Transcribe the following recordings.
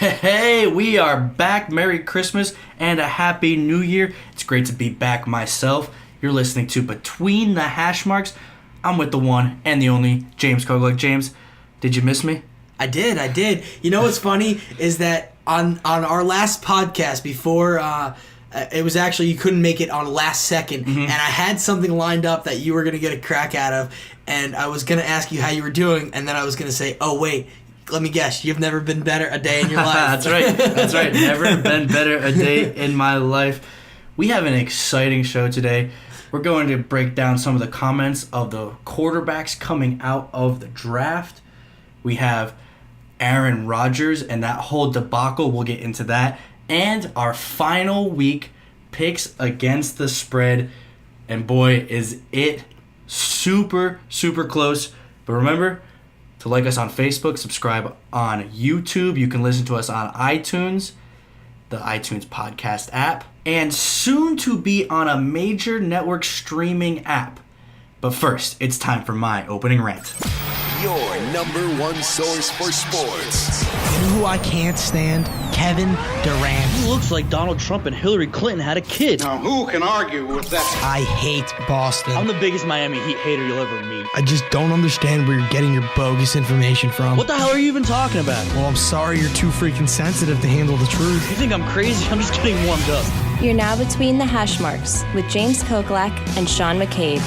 Hey, we are back. Merry Christmas and a Happy New Year. It's great to be back myself. You're listening to Between the Hash Marks. I'm with the one and the only James Koglek. James, did you miss me? I did. You know what's funny is that on our last podcast before, it was actually, you couldn't make it on last second, and I had something lined up that you were going to get a crack out of, and I was going to ask you how you were doing, and then I was going to say, oh wait, let me guess, you've never been better a day in your life. That's right. Never been better a day in my life. We have an exciting show today. We're going to break down some of the comments of the quarterbacks coming out of the draft. We have Aaron Rodgers and that whole debacle. We'll get into that. And our final week picks against the spread. And boy, is it super, super close. But remember to like us on Facebook, subscribe on YouTube. You can listen to us on iTunes, the iTunes podcast app, and soon to be on a major network streaming app. But first, it's time for my opening rant. Your number one source for sports. You know who I can't stand? Kevin Durant. He looks like Donald Trump and Hillary Clinton had a kid. Now, who can argue with that? I hate Boston. I'm the biggest Miami Heat hater you'll ever meet. I just don't understand where you're getting your bogus information from. What the hell are you even talking about? Well, I'm sorry you're too freaking sensitive to handle the truth. You think I'm crazy? I'm just getting warmed up. You're now Between the Hash Marks with James Koglek and Sean McCabe.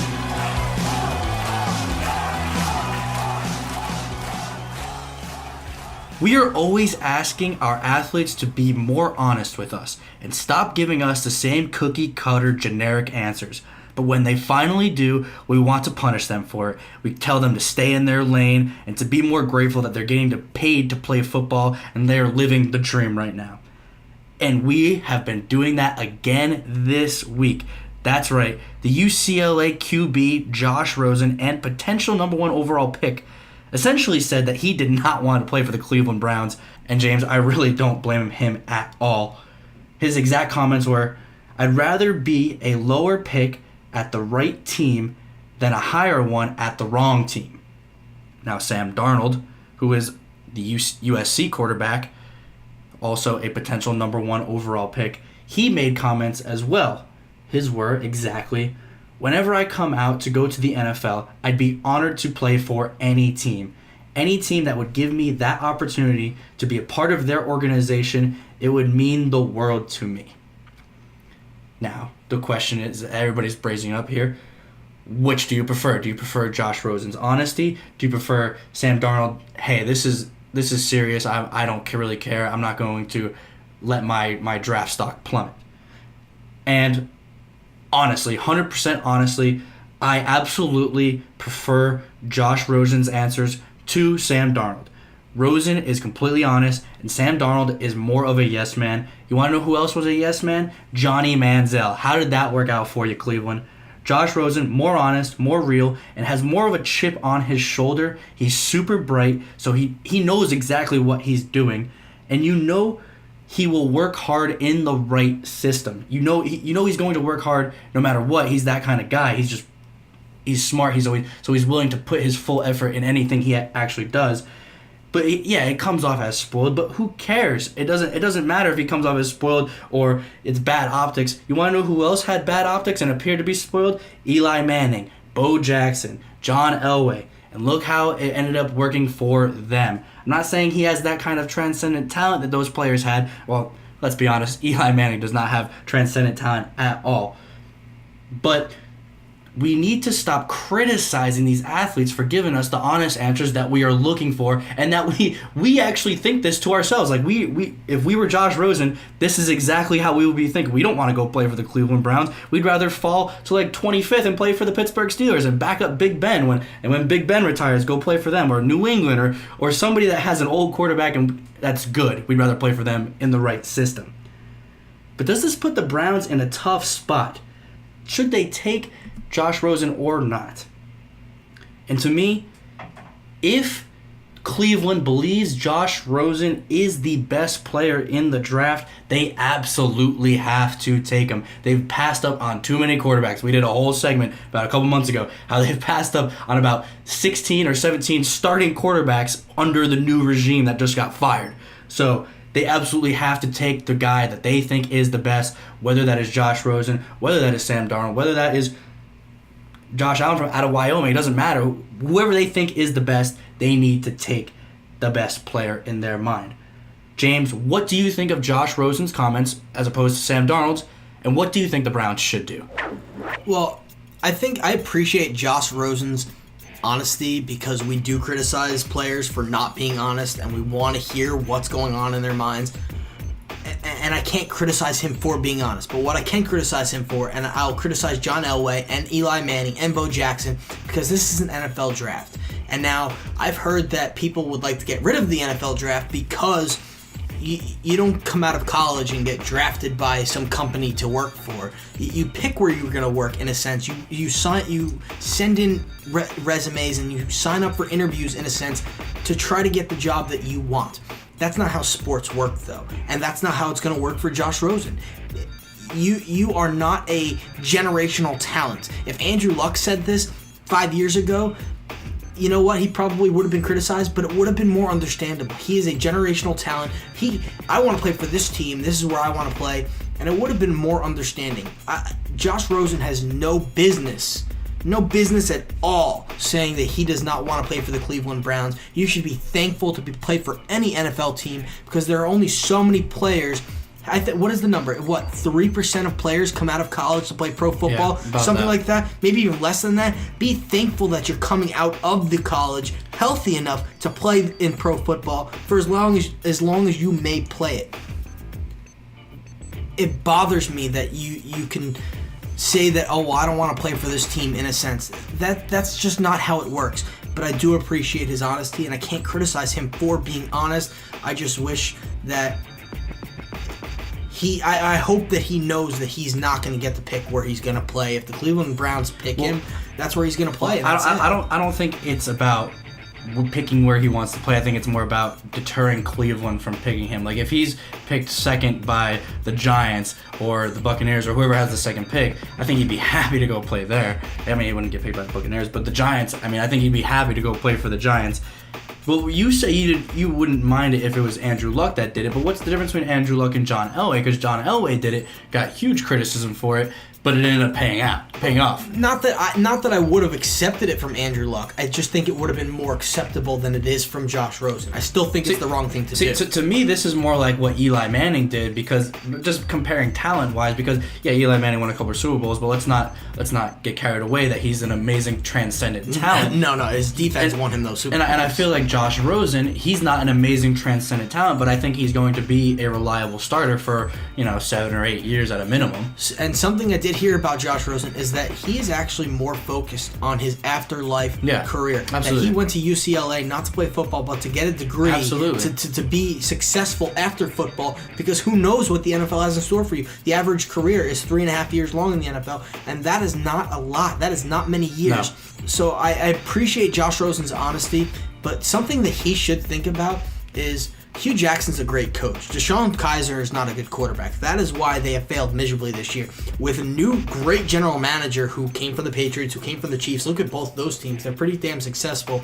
We are always asking our athletes to be more honest with us and stop giving us the same cookie-cutter generic answers. But when they finally do, we want to punish them for it. We tell them to stay in their lane and to be more grateful that they're getting paid to play football and they're living the dream right now. And we have been doing that again this week. That's right, the UCLA QB Josh Rosen and potential number one overall pick essentially said that he did not want to play for the Cleveland Browns. And James, I really don't blame him at all. His exact comments were, I'd rather be a lower pick at the right team than a higher one at the wrong team. Now Sam Darnold, who is the USC quarterback, also a potential number one overall pick, he made comments as well. His were exactly, whenever I come out to go to the NFL, I'd be honored to play for any team. Any team that would give me that opportunity to be a part of their organization, it would mean the world to me. Now, the question is, everybody's braising up here, which do you prefer? Do you prefer Josh Rosen's honesty? Do you prefer Sam Darnold, hey, this is serious, I don't really care, I'm not going to let my draft stock plummet? And honestly, 100% honestly, I absolutely prefer Josh Rosen's answers to Sam Darnold. Rosen is completely honest, and Sam Darnold is more of a yes man. You want to know who else was a yes man? Johnny Manziel. How did that work out for you, Cleveland? Josh Rosen, more honest, more real, and has more of a chip on his shoulder. He's super bright, so he knows exactly what he's doing, and you know he will work hard in the right system. You know he's going to work hard no matter what. He's that kind of guy. He's smart. He's willing to put his full effort in anything he actually does. But it comes off as spoiled. But who cares? It doesn't matter if he comes off as spoiled or it's bad optics. You want to know who else had bad optics and appeared to be spoiled? Eli Manning, Bo Jackson, John Elway. And look how it ended up working for them. I'm not saying he has that kind of transcendent talent that those players had. Well, let's be honest, Eli Manning does not have transcendent talent at all. But we need to stop criticizing these athletes for giving us the honest answers that we are looking for, and that we actually think this to ourselves. Like we if we were Josh Rosen, this is exactly how we would be thinking. We don't want to go play for the Cleveland Browns. We'd rather fall to like 25th and play for the Pittsburgh Steelers and back up Big Ben when Big Ben retires, go play for them, or New England or somebody that has an old quarterback and that's good. We'd rather play for them in the right system. But does this put the Browns in a tough spot? Should they take Josh Rosen or not? And to me, if Cleveland believes Josh Rosen is the best player in the draft, they absolutely have to take him. They've passed up on too many quarterbacks. We did a whole segment about a couple months ago how they've passed up on about 16 or 17 starting quarterbacks under the new regime that just got fired. So they absolutely have to take the guy that they think is the best, whether that is Josh Rosen, whether that is Sam Darnold, whether that is Josh Allen from out of Wyoming. It doesn't matter. Whoever they think is the best, they need to take the best player in their mind. James, what do you think of Josh Rosen's comments as opposed to Sam Darnold's, and what do you think the Browns should do? Well, I think I appreciate Josh Rosen's honesty because we do criticize players for not being honest, and we want to hear what's going on in their minds. And I can't criticize him for being honest. But what I can criticize him for, and I'll criticize John Elway and Eli Manning and Bo Jackson, because this is an NFL draft. And now I've heard that people would like to get rid of the NFL draft because you don't come out of college and get drafted by some company to work for. You pick where you're going to work, in a sense. You send in resumes and you sign up for interviews, in a sense, to try to get the job that you want. That's not how sports work, though, and that's not how it's going to work for Josh Rosen. You are not a generational talent. If Andrew Luck said this 5 years ago, you know what? He probably would have been criticized, but it would have been more understandable. He is a generational talent. I want to play for this team. This is where I want to play, and it would have been more understanding. Josh Rosen has no business at all saying that he does not want to play for the Cleveland Browns. You should be thankful to play for any NFL team because there are only so many players. What is the number? 3% of players come out of college to play pro football? Yeah, something like that. Maybe even less than that. Be thankful that you're coming out of the college healthy enough to play in pro football for as long as you may play it. It bothers me that you can say that, oh, well, I don't want to play for this team, in a sense. That's just not how it works. But I do appreciate his honesty, and I can't criticize him for being honest. I just wish that I hope that he knows that he's not going to get to pick where he's going to play. If the Cleveland Browns pick him, that's where he's going to play. I don't think it's about picking where he wants to play. I think it's more about deterring Cleveland from picking him. Like, if he's picked second by the Giants or the Buccaneers or whoever has the second pick, I think he'd be happy to go play there. I mean, he wouldn't get picked by the Buccaneers, but the Giants, I think he'd be happy to go play for the Giants. Well, you say you wouldn't mind it if it was Andrew Luck that did it, but what's the difference between Andrew Luck and John Elway? Because John Elway did it, got huge criticism for it, but it ended up paying off. Not that I would have accepted it from Andrew Luck. I just think it would have been more acceptable than it is from Josh Rosen. I still think it's the wrong thing to do. To me, this is more like what Eli Manning did, because just comparing talent-wise, because Eli Manning won a couple of Super Bowls, but let's not get carried away that he's an amazing transcendent talent. No, his defense won him those Super Bowls. And I feel like Josh Rosen, he's not an amazing transcendent talent, but I think he's going to be a reliable starter for 7 or 8 years at a minimum. And something I did hear about Josh Rosen is that he is actually more focused on his afterlife career. Absolutely. That he went to UCLA not to play football, but to get a degree. Absolutely. To be successful after football, because who knows what the NFL has in store for you. The average career is 3.5 years long in the NFL, and that is not a lot. That is not many years. No. So I appreciate Josh Rosen's honesty, but something that he should think about is Hugh Jackson's a great coach. Deshaun Kaiser is not a good quarterback. That is why they have failed miserably this year. With a new great general manager who came from the Patriots, who came from the Chiefs, look at both those teams. They're pretty damn successful.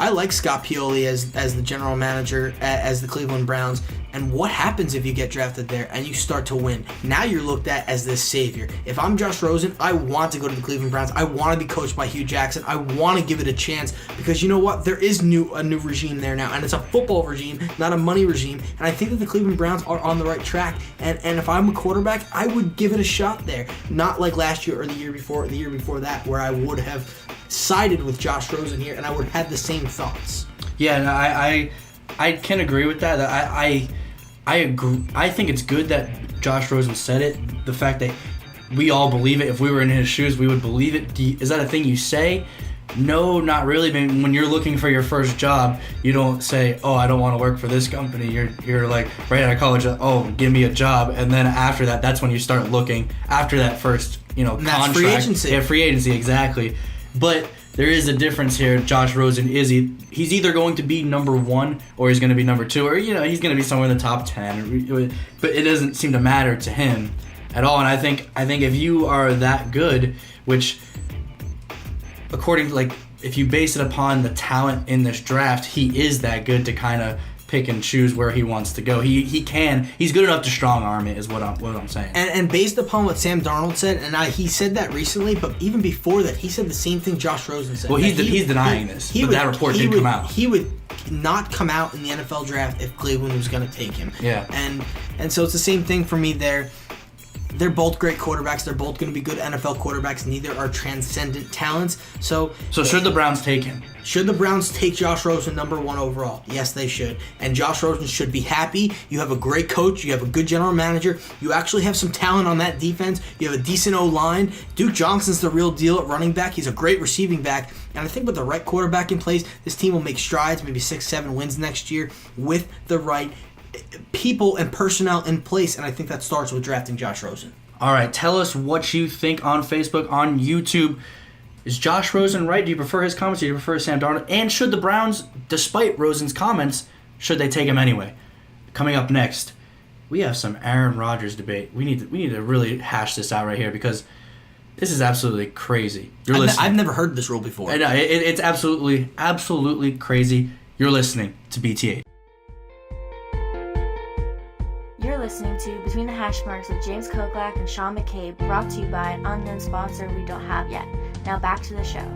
I like Scott Pioli as the general manager as the Cleveland Browns. And what happens if you get drafted there and you start to win? Now you're looked at as this savior. If I'm Josh Rosen, I want to go to the Cleveland Browns. I want to be coached by Hugh Jackson. I want to give it a chance because you know what? There is a new regime there now, and it's a football regime, not a money regime. And I think that the Cleveland Browns are on the right track. And if I'm a quarterback, I would give it a shot there. Not like last year or the year before that, where I would have sided with Josh Rosen here and I would have had the same thoughts. Yeah, no, I can agree with that. I agree. I think it's good that Josh Rosen said it. The fact that we all believe it. If we were in his shoes, we would believe it. Is that a thing you say? No, not really. When you're looking for your first job, you don't say, "Oh, I don't want to work for this company." You're like right out of college. "Oh, give me a job," and then after that, that's when you start looking. After that first, contract. That's free agency. Yeah, free agency, exactly. But there is a difference here. Josh Rosen he's either going to be number 1 or he's going to be number 2, or he's going to be somewhere in the top 10. But it doesn't seem to matter to him at all. And I think if you are that good, which according to if you base it upon the talent in this draft, he is that good to kind of pick and choose where he wants to go. He's good enough to strong arm it, is what I'm saying. And based upon what Sam Darnold said, and he said that recently, but even before that, he said the same thing Josh Rosen said. Well, he's denying this, but that report did come out. He would not come out in the NFL draft if Cleveland was going to take him. Yeah. And so it's the same thing for me there. They're both great quarterbacks. They're both going to be good NFL quarterbacks. Neither are transcendent talents. So should the Browns take him? Should the Browns take Josh Rosen number 1 overall? Yes, they should. And Josh Rosen should be happy. You have a great coach. You have a good general manager. You actually have some talent on that defense. You have a decent O-line. Duke Johnson's the real deal at running back. He's a great receiving back. And I think with the right quarterback in place, this team will make strides, maybe 6-7 wins next year with the right people and personnel in place, and I think that starts with drafting Josh Rosen. All right, tell us what you think on Facebook, on YouTube. Is Josh Rosen right? Do you prefer his comments? Do you prefer Sam Darnold? And should the Browns, despite Rosen's comments, should they take him anyway? Coming up next, we have some Aaron Rodgers debate. We need to really hash this out right here because this is absolutely crazy. I've never heard this rule before. I know, it's absolutely crazy. You're listening to BT8. You're listening to Between the Hash Marks with James Koklak and Sean McCabe, brought to you by an unknown sponsor we don't have yet. Now back to the show.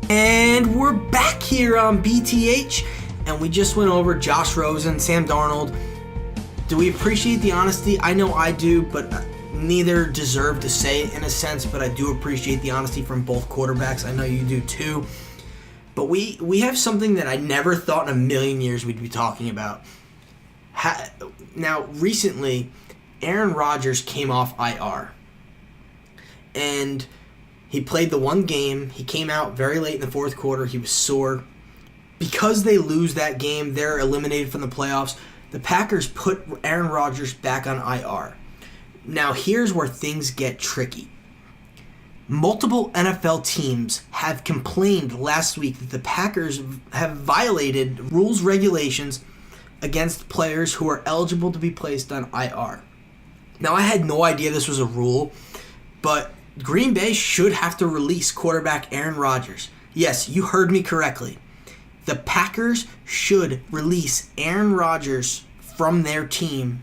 And we're back here on BTH, and we just went over Josh Rosen, Sam Darnold. Do we appreciate the honesty? I know I do, but neither deserve to say it in a sense, but I do appreciate the honesty from both quarterbacks. I know you do too. But we have something that I never thought in a million years we'd be talking about. Now, recently, Aaron Rodgers came off IR. And he played the one game. He came out very late in the fourth quarter. He was sore. Because they lose that game, they're eliminated from the playoffs. The Packers put Aaron Rodgers back on IR. Now, here's where things get tricky. Multiple NFL teams have complained last week that the Packers have violated rules, regulations against players who are eligible to be placed on IR. Now, I had no idea this was a rule, but Green Bay should have to release quarterback Aaron Rodgers. Yes, you heard me correctly. The Packers should release Aaron Rodgers from their team,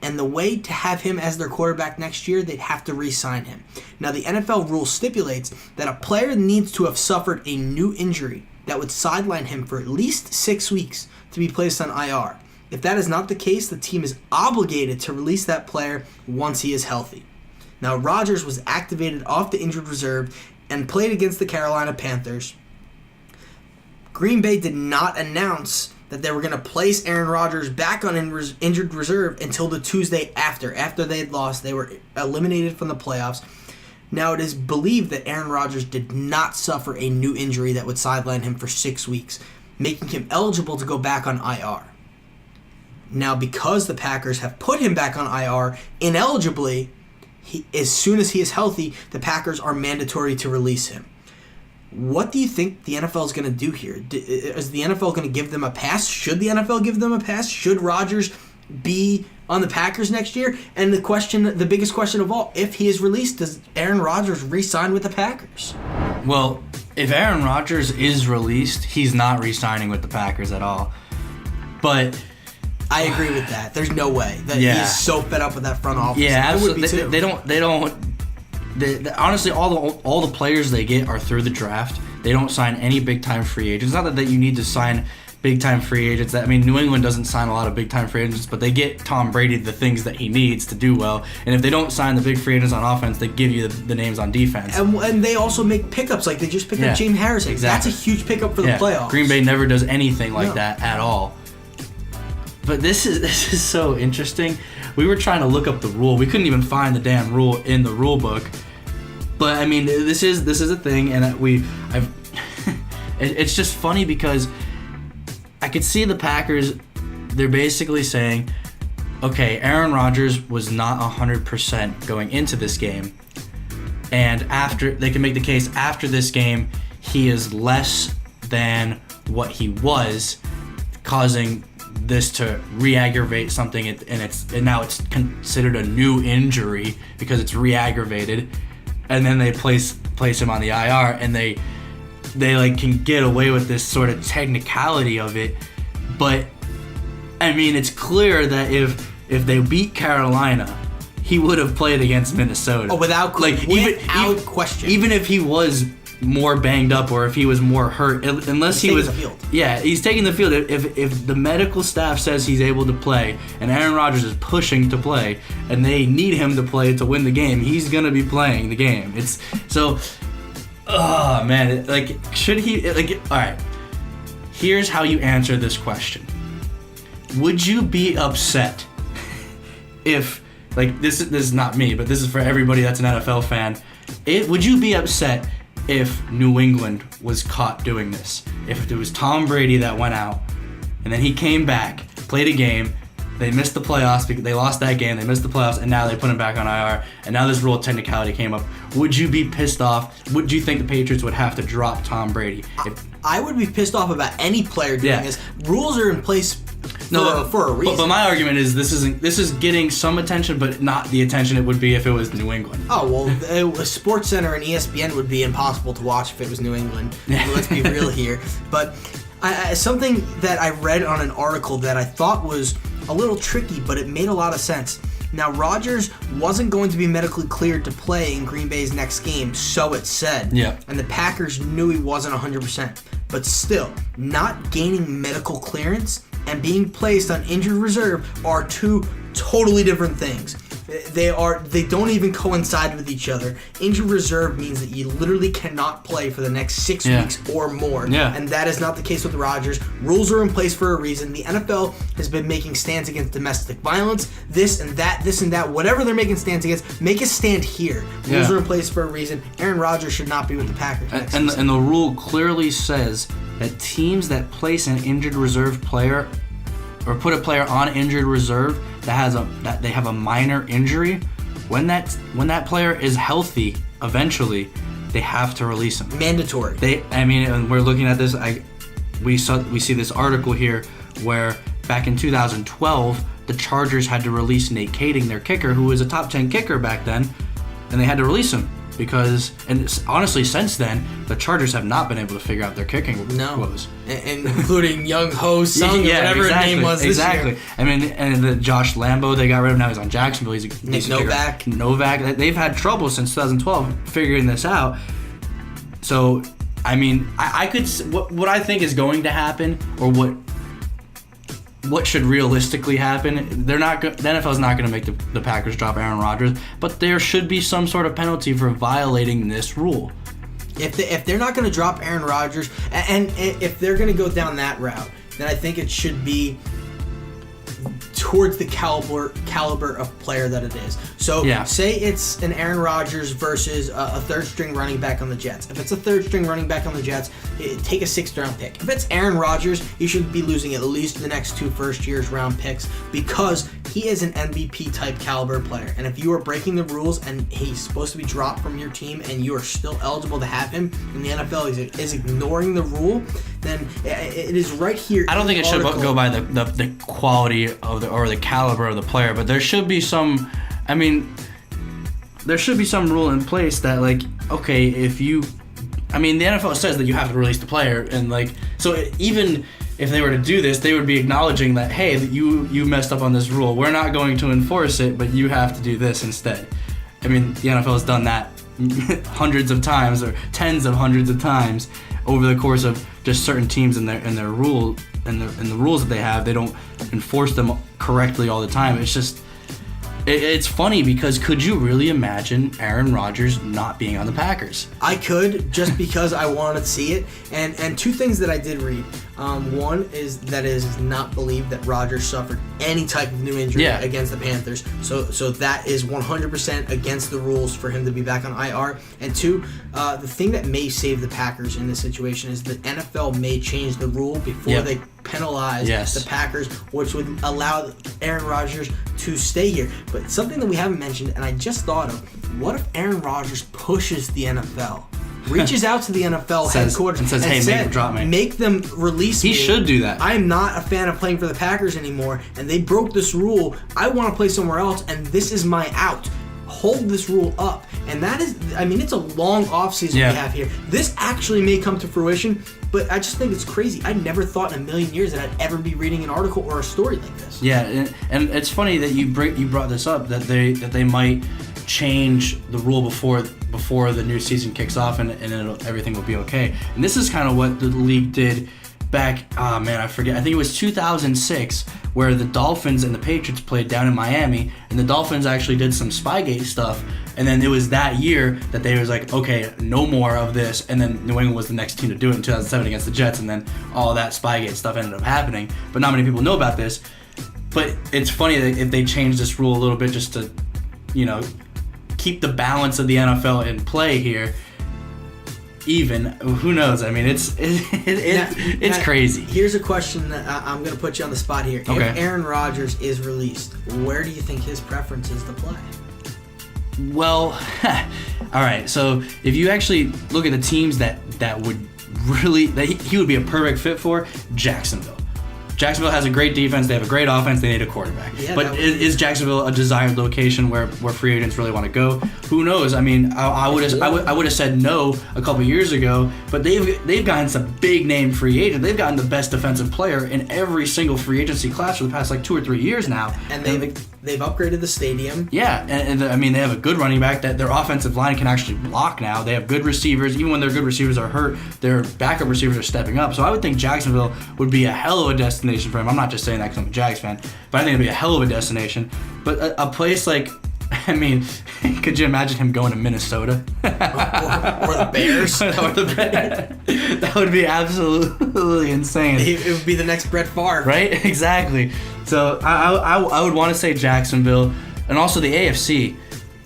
and the way to have him as their quarterback next year, they'd have to re-sign him. Now, the NFL rule stipulates that a player needs to have suffered a new injury that would sideline him for at least 6 weeks to be placed on IR. If that is not the case, the team is obligated to release that player once he is healthy. Now, Rodgers was activated off the injured reserve and played against the Carolina Panthers. Green Bay did not announce that they were going to place Aaron Rodgers back on injured reserve until the Tuesday after they had lost. They were eliminated from the playoffs. Now, it is believed that Aaron Rodgers did not suffer a new injury that would sideline him for 6 weeks, making him eligible to go back on IR. Now, because the Packers have put him back on IR inelogibly, as soon as he is healthy, the Packers are mandatory to release him. What do you think the NFL is going to do here? Is the NFL going to give them a pass? Should the NFL give them a pass? Should Rodgers be on the Packers next year? And the biggest question of all, if he is released, does Aaron Rodgers re-sign with the Packers? Well, if Aaron Rodgers is released, he's not re-signing with the Packers at all. But I agree with that. There's no way that he's so fed up with that front office. Yeah, absolutely. They don't. Honestly, all the players they get are through the draft. They don't sign any big-time free agents. Not that you need to sign big-time free agents. New England doesn't sign a lot of big-time free agents, but they get Tom Brady the things that he needs to do well. And if they don't sign the big free agents on offense, they give you the names on defense. And they also make pickups. Like, they just picked up James Harrison. Exactly. That's a huge pickup for the playoffs. Green Bay never does anything like that at all. But this is so interesting. We were trying to look up the rule. We couldn't even find the damn rule in the rule book. But this is a thing, and it's just funny because I could see the Packers. They're basically saying, okay, Aaron Rodgers was not 100% going into this game, and after they can make the case after this game, he is less than what he was, causing this to re-aggravate something, and now it's considered a new injury because it's re-aggravated, and then they place him on the IR, and they they like can get away with this sort of technicality of it. But I mean, it's clear that if they beat Carolina, he would have played against Minnesota. Oh, without question. Even if he was more banged up or if he was more hurt, unless he was, yeah, he's taking the field. If the medical staff says he's able to play and Aaron Rodgers is pushing to play and they need him to play to win the game, he's gonna be playing the game. It's so, oh man, like should he? Like, all right, here's how you answer this question. Would you be upset if, like, this is not me, but this is for everybody that's an NFL fan. Would you be upset if New England was caught doing this? If it was Tom Brady that went out, and then he came back, played a game, they missed the playoffs because they lost that game, they missed the playoffs, and now they put him back on IR, and now this rule of technicality came up. Would you be pissed off? Would you think the Patriots would have to drop Tom Brady? I would be pissed off about any player doing this. Rules are in place for a reason. But my argument is this is getting some attention, but not the attention it would be if it was New England. Oh, well, SportsCenter and ESPN would be impossible to watch if it was New England. Let's be real here. But something that I read on an article that I thought was a little tricky, but it made a lot of sense. Now, Rodgers wasn't going to be medically cleared to play in Green Bay's next game, so it said. Yeah. And the Packers knew he wasn't 100%. But still, not gaining medical clearance and being placed on injured reserve are two totally different things. They don't even coincide with each other. Injured reserve means that you literally cannot play for the next 6 weeks or more. Yeah. And that is not the case with Rodgers. Rules are in place for a reason. The NFL has been making stands against domestic violence, this and that, whatever they're making stands against, make a stand here. Rules are in place for a reason. Aaron Rodgers should not be with the Packers next season. And the rule clearly says that teams that place an injured reserve player or put a player on injured reserve that they have a minor injury, when that player is healthy, eventually they have to release him. Mandatory. And we're looking at this. We see this article here where back in 2012 the Chargers had to release Nate Kading, their kicker, who was a top 10 kicker back then, and they had to release him because, and honestly, since then the Chargers have not been able to figure out their kicking woes. And including Young Ho Sung, whatever his name was this year. I mean, and the Josh Lambo they got rid of, now he's on Jacksonville. He's a Nick Novak. They've had trouble since 2012 figuring this out. So, I mean, I could, what I think is going to happen, or what should realistically happen, the NFL's not going to make the Packers drop Aaron Rodgers, but there should be some sort of penalty for violating this rule. If they're not going to drop Aaron Rodgers, and if they're going to go down that route, then I think it should be towards the caliber of player that it is. So say it's an Aaron Rodgers versus a third string running back on the Jets. If it's a third string running back on the Jets, take a 6th round pick. If it's Aaron Rodgers, you should be losing at least the next 2 first year's round picks because he is an MVP type caliber player. And if you are breaking the rules and he's supposed to be dropped from your team and you are still eligible to have him, and the NFL is ignoring the rule, then it is right here. I don't think it should go by the quality of the caliber of the player, but there should be some. I mean, there should be some rule in place that, like, okay, the NFL says that you have to release the player, and like, so even if they were to do this, they would be acknowledging that, hey, you messed up on this rule. We're not going to enforce it, but you have to do this instead. I mean, the NFL has done that hundreds of times, or tens of hundreds of times over the course of just certain teams and their rule and the rules that they have. They don't enforce them correctly all the time. It's just, it's funny because could you really imagine Aaron Rodgers not being on the Packers? I could, just because I wanted to see it. And 2 things that I did read. One is that it is not believed that Rodgers suffered any type of new injury against the Panthers. So that is 100% against the rules for him to be back on IR. And 2, the thing that may save the Packers in this situation is the NFL may change the rule before they penalize the Packers, which would allow Aaron Rodgers to stay here. But something that we haven't mentioned, and I just thought of, what if Aaron Rodgers pushes the NFL? Reaches out to the NFL headquarters and says, hey, drop me. Make them release me. He should do that. I'm not a fan of playing for the Packers anymore, and they broke this rule. I want to play somewhere else, and this is my out. hold this rule up. And that is, I mean, it's a long offseason we have here. This actually may come to fruition, but I just think it's crazy. I never thought in a million years that I'd ever be reading an article or a story like this. Yeah, and it's funny that you brought this up, that they might change the rule before the new season kicks off, and everything will be okay. And this is kind of what the league did back, I forget, I think it was 2006, where the Dolphins and the Patriots played down in Miami, and the Dolphins actually did some Spygate stuff, and then it was that year that they was like, okay, no more of this, and then New England was the next team to do it in 2007 against the Jets, and then all that Spygate stuff ended up happening, but not many people know about this. But it's funny that if they change this rule a little bit just to, keep the balance of the NFL in play here, even, who knows? I mean, it's crazy. Here's a question that I'm going to put you on the spot here. Okay. If Aaron Rodgers is released, where do you think his preference is to play? Well, all right. So if you actually look at the teams that would really, that he would be a perfect fit for, Jacksonville. Jacksonville has a great defense. They have a great offense. They need a quarterback. Yeah, but is Jacksonville a desired location where free agents really want to go? Who knows? I mean, I would have said no a couple years ago. But they've gotten some big name free agents. They've gotten the best defensive player in every single free agency class for the past 2 or 3 years now. And they've upgraded the stadium. Yeah, and I mean, they have a good running back. That their offensive line can actually block now. They have good receivers. Even when their good receivers are hurt, their backup receivers are stepping up. So I would think Jacksonville would be a hell of a destination for him. I'm not just saying that because I'm a Jags fan, but I think it'd be a hell of a destination. But a place like, I mean, could you imagine him going to Minnesota? or the Bears? or the Bears. That would be absolutely insane. It would be the next Brett Favre. Right? Exactly. So I would want to say Jacksonville. And also the AFC.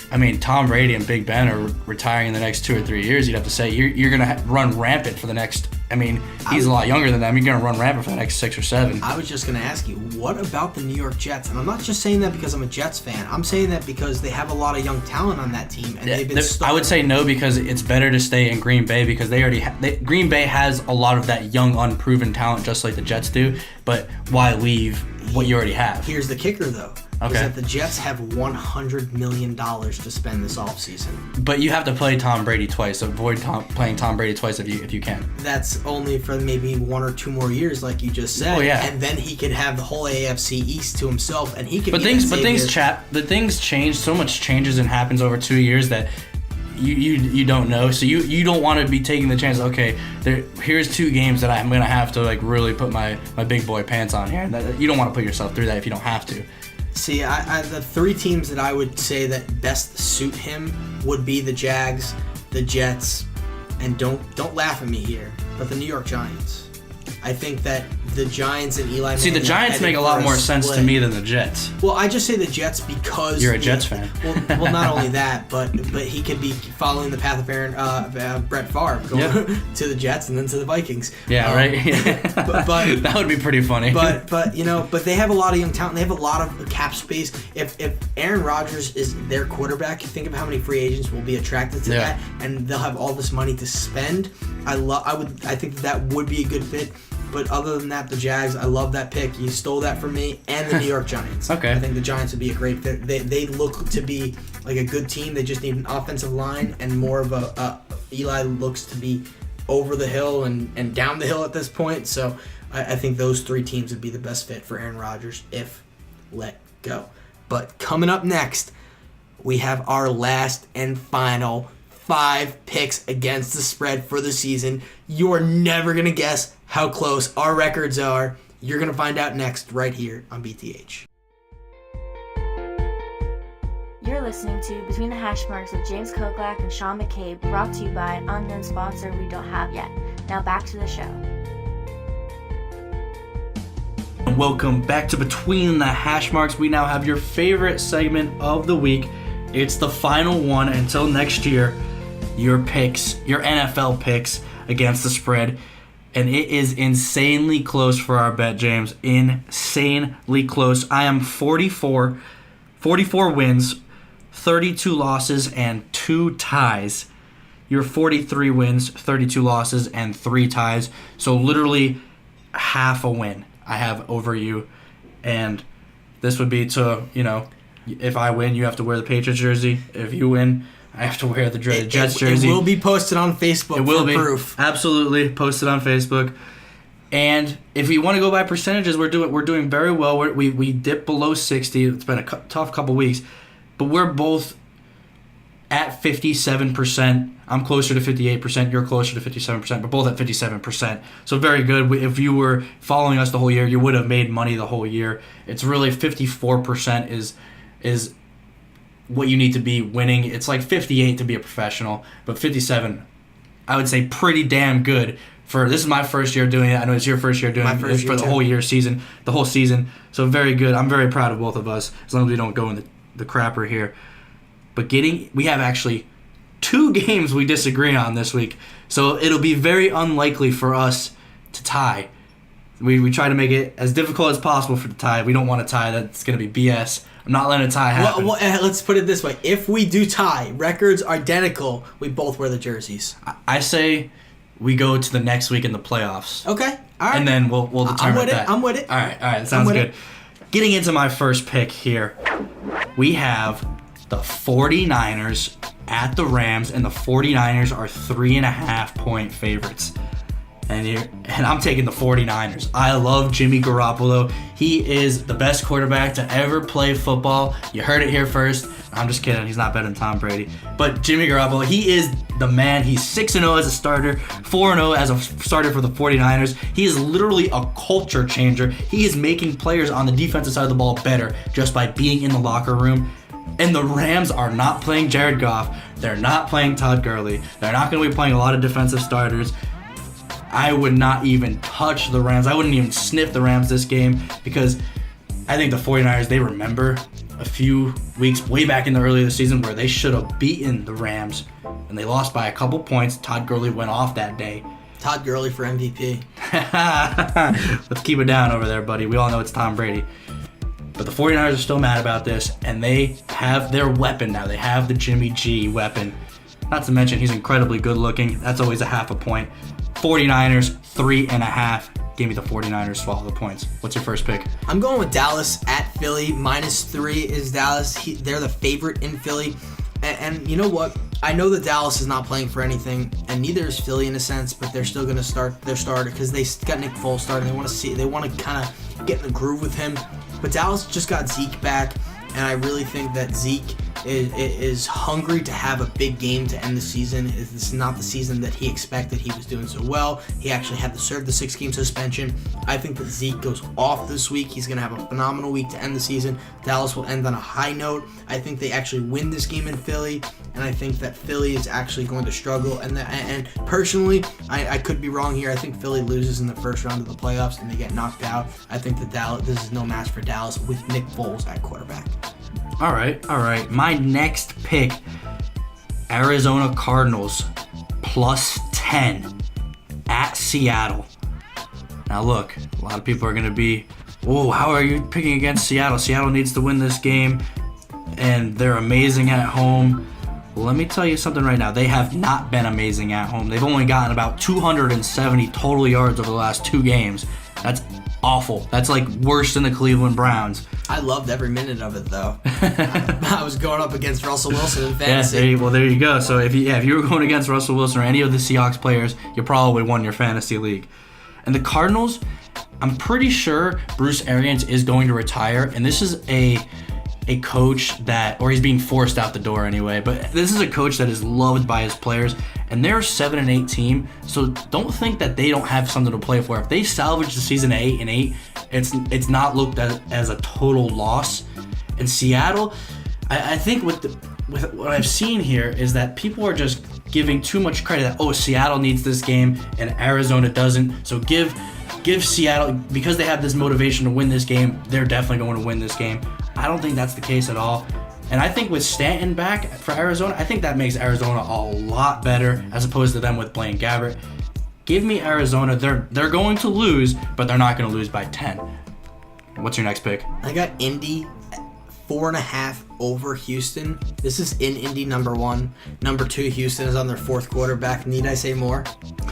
I mean, Tom Brady and Big Ben are retiring in the next 2 or 3 years. You'd have to say you're going to run rampant for the next. I mean, he's a lot younger than them. You're going to run rampant for the next 6 or 7. I was just going to ask you, what about the New York Jets? And I'm not just saying that because I'm a Jets fan. I'm saying that because they have a lot of young talent on that team, and they've been. I would say no, because it's better to stay in Green Bay, because they already Green Bay has a lot of that young, unproven talent, just like the Jets do. But why leave what you already have? Here's the kicker, though. Okay. Is that the Jets have $100 million to spend this offseason. But you have to play Tom Brady twice. Avoid playing Tom Brady twice if you can. That's only for maybe 1 or 2 more years, like you just said. Oh yeah. And then he could have the whole AFC East to himself, and he could. But things change. So much changes and happens over 2 years that you don't know. So you don't want to be taking the chance. Okay, here's 2 games that I'm gonna have to like really put my big boy pants on here. You don't want to put yourself through that if you don't have to. See, the 3 teams that I would say that best suit him would be the Jags, the Jets, and don't laugh at me here, but the New York Giants. I think that the Giants and Eli Manning. See, the Giants make a lot more sense to me than the Jets. Well, I just say the Jets because you're a Jets fan. Well, not only that, but he could be following the path of Brett Favre, going to the Jets and then to the Vikings. Yeah, right. but that would be pretty funny. But they have a lot of young talent. They have a lot of cap space. If Aaron Rodgers is their quarterback, think of how many free agents will be attracted to that, and they'll have all this money to spend. I think that would be a good fit. But other than that, the Jags, I love that pick. You stole that from me. And the New York Giants. Okay. I think the Giants would be a great fit. They look to be like a good team. They just need an offensive line and more of Eli looks to be over the hill and down the hill at this point. So I think those 3 teams would be the best fit for Aaron Rodgers if let go. But coming up next, we have our last and final 5 picks against the spread for the season. You're never going to guess how close our records are. You're going to find out next right here on BTH. You're listening to Between the Hash Marks with James Koklak and Sean McCabe, brought to you by an unknown sponsor we don't have yet. Now back to the show. Welcome back to Between the Hash Marks. We now have your favorite segment of the week. It's the final one until next year. Your picks, your NFL picks against the spread. And it is insanely close for our bet, James. Insanely close. I am 44 wins, 32 losses, and 2 ties. You're 43 wins, 32 losses, and 3 ties. So literally half a win I have over you. And this would be to, If I win, you have to wear the Patriots jersey. If you win, I have to wear the Jets jersey. It will be posted on Facebook. It will be proof. Absolutely posted on Facebook. And if you want to go by percentages, we're doing very well. We dipped below 60. It's been a tough couple weeks, but we're both at 57%. I'm closer to 58%. You're closer to 57%. We're both at 57%. So very good. If you were following us the whole year, you would have made money the whole year. It's really 54% is what you need to be winning. It's like 58 to be a professional, but 57, I would say pretty damn good. This is my first year doing it. I know it's your first year doing it for the whole season. So very good. I'm very proud of both of us, as long as we don't go in the crapper here. But we have actually 2 games we disagree on this week. So it'll be very unlikely for us to tie. We try to make it as difficult as possible for the tie. We don't want to tie. That's going to be BS. I'm not letting a tie happen. Well, let's put it this way. If we do tie, records identical, we both wear the jerseys. I say we go to the next week in the playoffs. Okay. All right. And then we'll determine that. I'm with it. All right. Sounds good. Getting into my first pick here, we have the 49ers at the Rams, and the 49ers are 3.5-point favorites. And I'm taking the 49ers. I love Jimmy Garoppolo. He is the best quarterback to ever play football. You heard it here first. I'm just kidding. He's not better than Tom Brady. But Jimmy Garoppolo, he is the man. He's 6-0 as a starter, 4-0 as a starter for the 49ers. He is literally a culture changer. He is making players on the defensive side of the ball better just by being in the locker room. And the Rams are not playing Jared Goff. They're not playing Todd Gurley. They're not going to be playing a lot of defensive starters. I would not even touch the Rams. I wouldn't even sniff the Rams this game, because I think the 49ers, they remember a few weeks way back in the early of the season where they should have beaten the Rams, and they lost by a couple points. Todd Gurley went off that day. Todd Gurley for MVP. Let's keep it down over there, buddy. We all know it's Tom Brady. But the 49ers are still mad about this, and they have their weapon now. They have the Jimmy G weapon. Not to mention he's incredibly good looking. That's always a half a point. 49ers, 3.5. Give me the 49ers, swallow the points. What's your first pick? I'm going with Dallas at Philly. -3 is Dallas. They're the favorite in Philly. And you know what? I know that Dallas is not playing for anything, and neither is Philly in a sense, but they're still going to start their starter because they got Nick Foles starting. They want to kind of get in the groove with him. But Dallas just got Zeke back, and I really think that Zeke is hungry to have a big game to end the season. This is not the season that he expected. He was doing so well. He actually had to serve the 6-game suspension. I think that Zeke goes off this week. He's going to have a phenomenal week to end the season. Dallas will end on a high note. I think they actually win this game in Philly, and I think that Philly is actually going to struggle. And personally, I could be wrong here. I think Philly loses in the first round of the playoffs and they get knocked out. I think that this is no match for Dallas with Nick Foles at quarterback. All right. My next pick, Arizona Cardinals, +10 at Seattle. Now look, a lot of people are going to be, how are you picking against Seattle? Seattle needs to win this game, and they're amazing at home. Well, let me tell you something right now. They have not been amazing at home. They've only gotten about 270 total yards over the last 2 games. That's awful. That's like worse than the Cleveland Browns. I loved every minute of it, though. I was going up against Russell Wilson in fantasy. Yeah, there you go. So if you were going against Russell Wilson or any of the Seahawks players, you probably won your fantasy league. And the Cardinals, I'm pretty sure Bruce Arians is going to retire, and this is a coach or he's being forced out the door anyway, but this is a coach that is loved by his players, and they're a 7-8 team, so don't think that they don't have something to play for. If they salvage the season at 8-8, it's not looked at as a total loss. In Seattle, I think with what I've seen here is that people are just giving too much credit that, Seattle needs this game and Arizona doesn't, so give Seattle, because they have this motivation to win this game, they're definitely going to win this game. I don't think that's the case at all. And I think with Stanton back for Arizona, I think that makes Arizona a lot better as opposed to them with Blaine Gabbert. Give me Arizona. They're going to lose, but they're not going to lose by 10. What's your next pick? I got Indy 4.5 over Houston. This is in Indy, number 1. Number 2, Houston is on their 4th quarterback. Need I say more?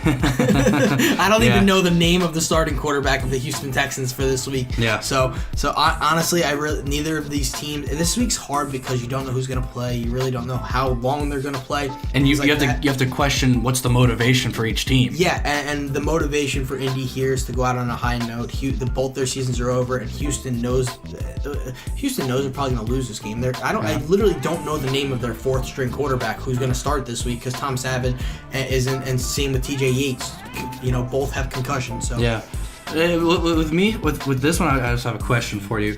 I don't even know the name of the starting quarterback of the Houston Texans for this week. Yeah. So honestly, neither of these teams. This week's hard because you don't know who's going to play. You really don't know how long they're going to play. And you have to question what's the motivation for each team. Yeah, and the motivation for Indy here is to go out on a high note. Both their seasons are over, and Houston knows they're probably going to lose this game. I literally don't know the name of their fourth string quarterback who's going to start this week because Tom Savage isn't, and same with TJ Yates. Both have concussions. So yeah, with this one, I just have a question for you.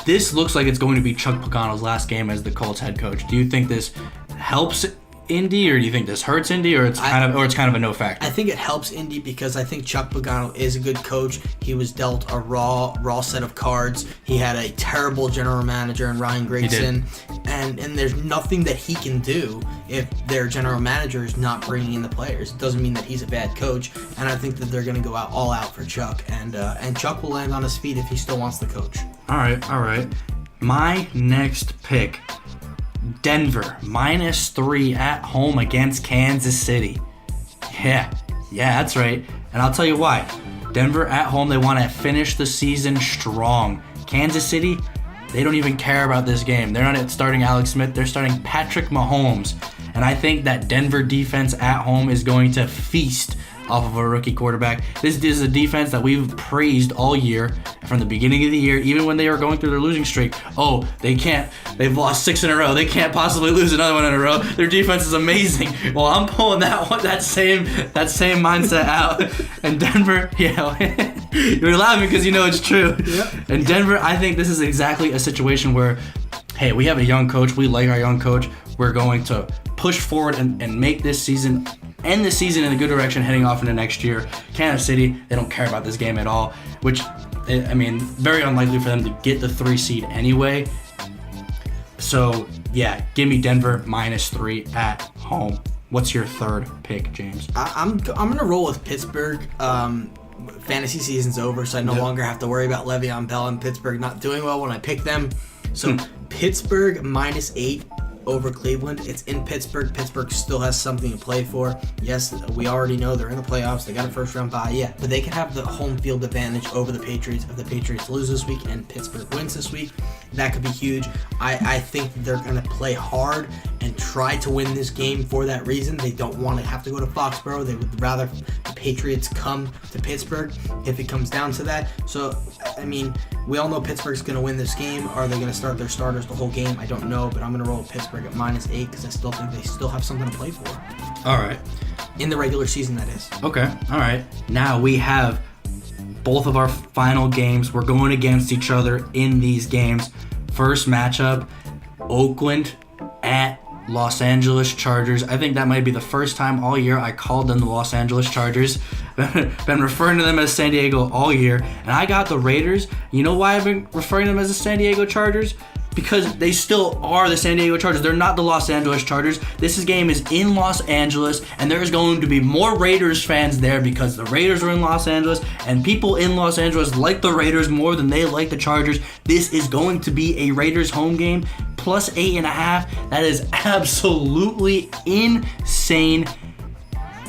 This looks like it's going to be Chuck Pagano's last game as the Colts head coach. Do you think this helps Indy, or do you think this hurts Indy, or it's kind of a no factor? I think it helps Indy because I think Chuck Pagano is a good coach. He was dealt a raw set of cards. He had a terrible general manager in Ryan Grigson, and there's nothing that he can do if their general manager is not bringing in the players. It doesn't mean that he's a bad coach, and I think that they're going to go all out for Chuck, and Chuck will land on his feet if he still wants the coach. All right. My next pick. Denver, -3 at home against Kansas City. Yeah, that's right. And I'll tell you why. Denver at home, they want to finish the season strong. Kansas City, they don't even care about this game. They're not starting Alex Smith. They're starting Patrick Mahomes. And I think that Denver defense at home is going to feast off of a rookie quarterback. This is a defense that we've praised all year from the beginning of the year, even when they were going through their losing streak. Oh, they've lost 6 in a row. They can't possibly lose another one in a row. Their defense is amazing. Well, I'm pulling that same mindset out. And Denver, you're laughing because you know it's true. Yep. And Denver, I think this is exactly a situation where, hey, we have a young coach. We like our young coach. We're going to push forward and make this season, end the season in a good direction heading off into next year. Kansas City, they don't care about this game at all, which, very unlikely for them to get the 3 seed anyway. So, yeah, give me Denver -3 at home. What's your third pick, James? I'm going to roll with Pittsburgh. Fantasy season's over, so I no longer have to worry about Le'Veon Bell and Pittsburgh not doing well when I pick them. So, Pittsburgh -8. Over Cleveland. It's in Pittsburgh. Pittsburgh still has something to play for. Yes, we already know they're in the playoffs. They got a first round bye. Yeah, but they can have the home field advantage over the Patriots. If the Patriots lose this week and Pittsburgh wins this week, that could be huge. I think that they're going to play hard and try to win this game for that reason. They don't want to have to go to Foxborough. They would rather the Patriots come to Pittsburgh if it comes down to that. So, we all know Pittsburgh's going to win this game. Are they going to start their starters the whole game? I don't know, but I'm going to roll with Pittsburgh at -8 because I still think they still have something to play for. All right. In the regular season, that is. Okay. All right. Now we have both of our final games. We're going against each other in these games. First matchup, Oakland at Los Angeles Chargers. I think that might be the first time all year I called them the Los Angeles Chargers. Been referring to them as San Diego all year. And I got the Raiders. You know why I've been referring to them as the San Diego Chargers? Because they still are the San Diego Chargers. They're not the Los Angeles Chargers. This game is in Los Angeles, and there's going to be more Raiders fans there because the Raiders are in Los Angeles, and people in Los Angeles like the Raiders more than they like the Chargers. This is going to be a Raiders home game, +8.5. That is absolutely insane.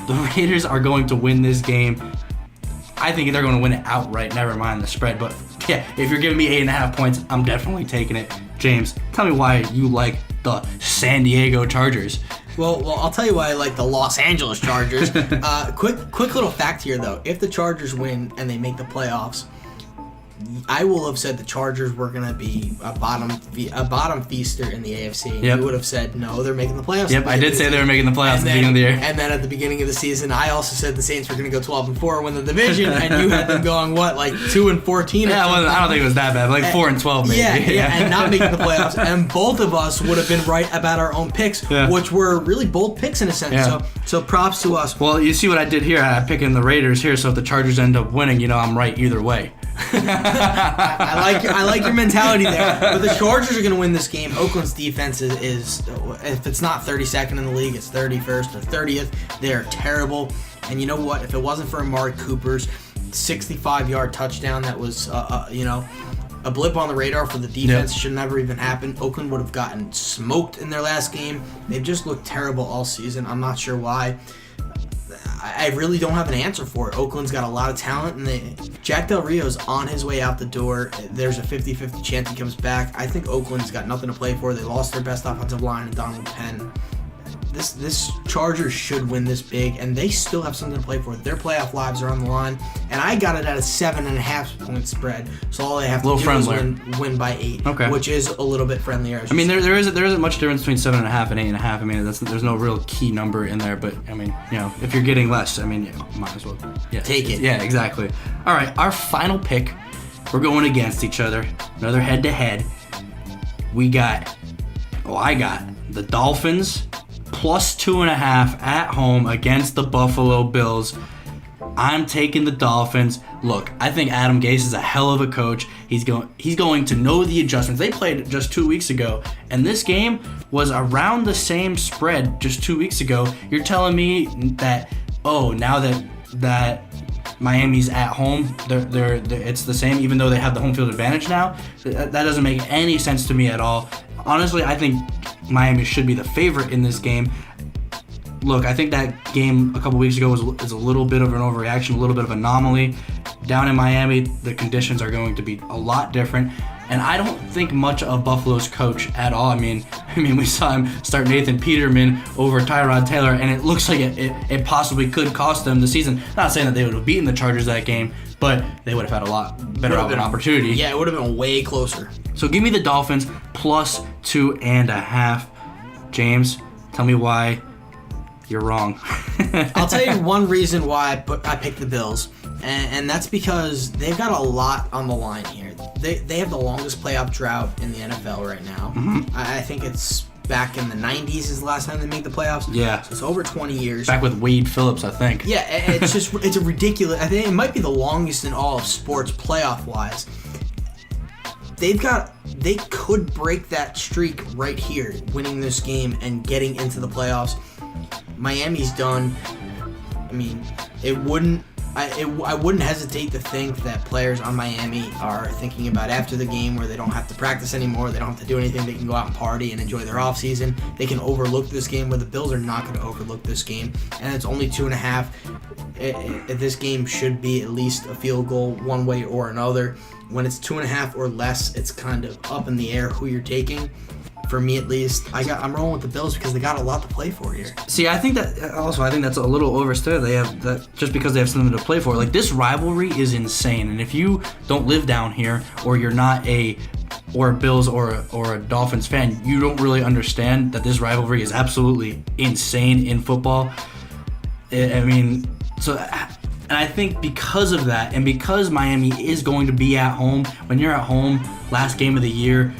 The Raiders are going to win this game. I think they're going to win it outright, never mind the spread. But yeah, if you're giving me 8.5 points, I'm definitely taking it. James, tell me why you like the San Diego Chargers. Well, I'll tell you why I like the Los Angeles Chargers. Quick little fact here, though. If the Chargers win and they make the playoffs, I will have said the Chargers were going to be a bottom feaster in the AFC. Yep. You would have said, no, they're making the playoffs. Yep, I did say they were making the playoffs at the beginning of the year. And then at the beginning of the season, I also said the Saints were going to go 12-4, win the division, and you had them going, 2-14? Yeah, I don't think it was that bad, 4-12 maybe. Yeah, and not making the playoffs. And both of us would have been right about our own picks, which were really bold picks in a sense. Yeah. So props to us. Well, you see what I did here? I'm picking the Raiders here, so if the Chargers end up winning, I'm right either way. I like your mentality there. But the Chargers are going to win this game. Oakland's defense is if it's not 32nd in the league, it's 31st or 30th. They are terrible. And you know what? If it wasn't for Amari Cooper's 65-yard touchdown, that was a blip on the radar for the defense. Should never even happen. Oakland would have gotten smoked in their last game. They've just looked terrible all season. I'm not sure why. I really don't have an answer for it. Oakland's got a lot of talent, and Jack Del Rio's on his way out the door. There's a 50-50 chance he comes back. I think Oakland's got nothing to play for. They lost their best offensive line in Donald Penn. This Chargers should win this big, and they still have something to play for. Their playoff lives are on the line, and I got it at a 7.5 point spread. So all they have to do is win by 8, which is a little bit friendlier. I mean, there isn't much difference between 7.5 and 8.5. I mean, there's no real key number in there, but I mean, if you're getting less, I mean, might as well take it. Yeah, exactly. All right, our final pick. We're going against each other. Another head-to-head. I got the Dolphins plus 2.5 at home against the Buffalo Bills. I'm taking the Dolphins. Look, I think Adam Gase is a hell of a coach. He's going to know the adjustments. They played just 2 weeks ago, and this game was around the same spread just 2 weeks ago. You're telling me that now that Miami's at home, it's the same, even though they have the home field advantage now? That doesn't make any sense to me at all. Honestly, I think Miami should be the favorite in this game. Look, I think that game a couple weeks ago is a little bit of an overreaction, a little bit of an anomaly. Down in Miami, the conditions are going to be a lot different, and I don't think much of Buffalo's coach at all. I mean, we saw him start Nathan Peterman over Tyrod Taylor, and it looks like it possibly could cost them the season. Not saying that they would have beaten the Chargers that game, but they would have had a lot better of an opportunity. Yeah, it would have been way closer. So give me the Dolphins plus 2.5. James, tell me why you're wrong. I'll tell you one reason why I picked the Bills, and that's because they've got a lot on the line here. They have the longest playoff drought in the NFL right now. Mm-hmm. I think it's back in the 90s is the last time they made the playoffs. Yeah. So it's over 20 years. Back with Wade Phillips, I think. Yeah, it's a ridiculous. I think it might be the longest in all of sports playoff-wise. They could break that streak right here, winning this game and getting into the playoffs. Miami's done. I mean, I wouldn't hesitate to think that players on Miami are thinking about after the game where they don't have to practice anymore, they don't have to do anything, they can go out and party and enjoy their offseason. They can overlook this game, where the Bills are not going to overlook this game, and it's only 2.5. This game should be at least a field goal one way or another. When it's 2.5 or less, it's kind of up in the air who you're taking. For me, at least, I'm rolling with the Bills because they got a lot to play for here. See, I think that's a little overstated. They have that just because they have something to play for. Like, this rivalry is insane, and if you don't live down here, or you're not a Bills or a Dolphins fan, you don't really understand that this rivalry is absolutely insane in football. And I think because of that, and because Miami is going to be at home, when you're at home, last game of the year,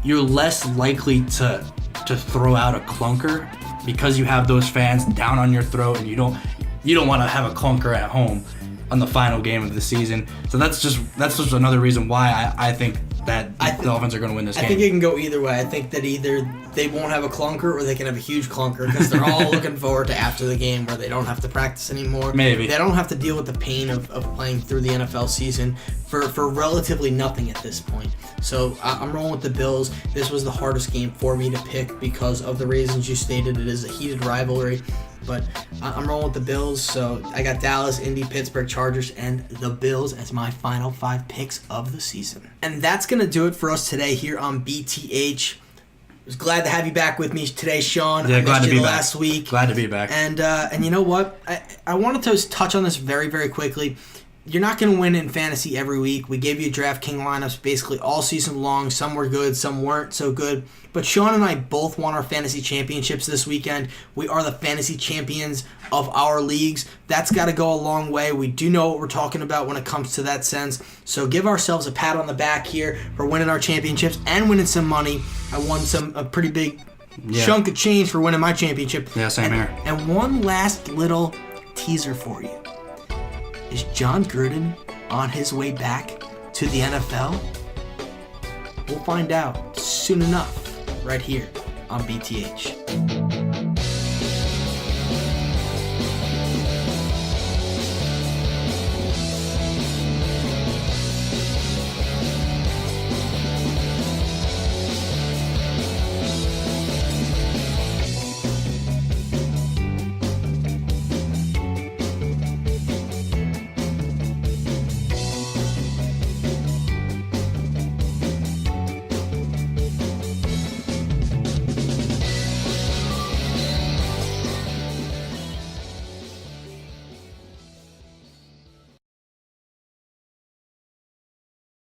you're less likely to throw out a clunker because you have those fans down on your throat, and you don't want to have a clunker at home on the final game of the season. So that's just another reason why I think that the Dolphins are going to win this game. I think it can go either way. I think that either they won't have a clunker or they can have a huge clunker because they're all looking forward to after the game where they don't have to practice anymore. Maybe. They don't have to deal with the pain of playing through the NFL season for relatively nothing at this point. So I'm rolling with the Bills. This was the hardest game for me to pick because of the reasons you stated. It is a heated rivalry. But I'm rolling with the Bills, so I got Dallas, Indy, Pittsburgh, Chargers, and the Bills as my final 5 picks of the season. And that's going to do it for us today here on BTH. I was glad to have you back with me today, Sean. Yeah, I glad to be back. Last week. Glad to be back. And you know what? I wanted to touch on this very, very quickly. You're not going to win in fantasy every week. We gave you DraftKings lineups basically all season long. Some were good, some weren't so good. But Sean and I both won our fantasy championships this weekend. We are the fantasy champions of our leagues. That's got to go a long way. We do know what we're talking about when it comes to that sense. So give ourselves a pat on the back here for winning our championships and winning some money. I won a pretty big chunk of change for winning my championship. Yeah, same here. And one last little teaser for you. Is John Gruden on his way back to the NFL? We'll find out soon enough right here on BTH.